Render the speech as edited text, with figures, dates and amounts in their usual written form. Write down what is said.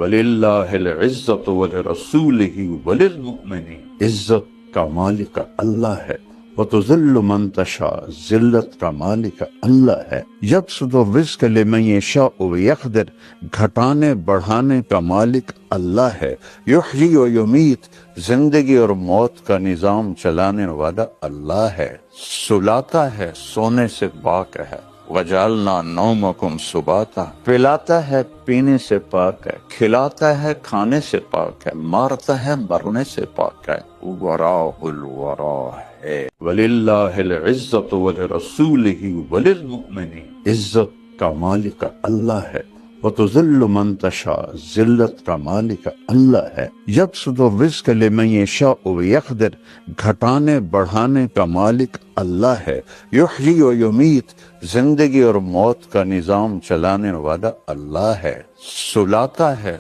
وَلِلَّهِ الْعِزَّةُ وَلِرَسُولِهِ وَلِلْمُؤْمِنِينَ، عزت کا مالک اللہ ہے، وَتُذِلُّ مَن تَشَاءُ، ذلت کا مالک اللہ ہے، یبسط الرزق لمن یشاء ویقدر، گھٹانے بڑھانے کا مالک اللہ ہے، یحیی و یمیت، زندگی اور موت کا نظام چلانے والا اللہ ہے، سلاتا ہے، سونے سے پاک ہے، وَجَعَلْنَا نَوْمَكُمْ سُبَاتًا، پلاتا ہے پینے سے پاک ہے، کھلاتا ہے کھانے سے پاک ہے، مارتا ہے مرنے سے پاک ہے، وراء الورا ہے۔ وَلِلَّهِ الْعِزَّةُ وَلِرَسُولِهِ وَلِلْمُؤْمِنِينَ، عزت کا مالک اللہ ہے، وَتُذِلُّ مَن تَشَاءُ، ذلت کا مالک اللہ ہے، یبسط الرزق لمن یشاء ویقدر، گھٹانے بڑھانے کا مالک اللہ ہے، یحیی و یمیت، زندگی اور موت کا نظام چلانے والا اللہ ہے، سلاتا ہے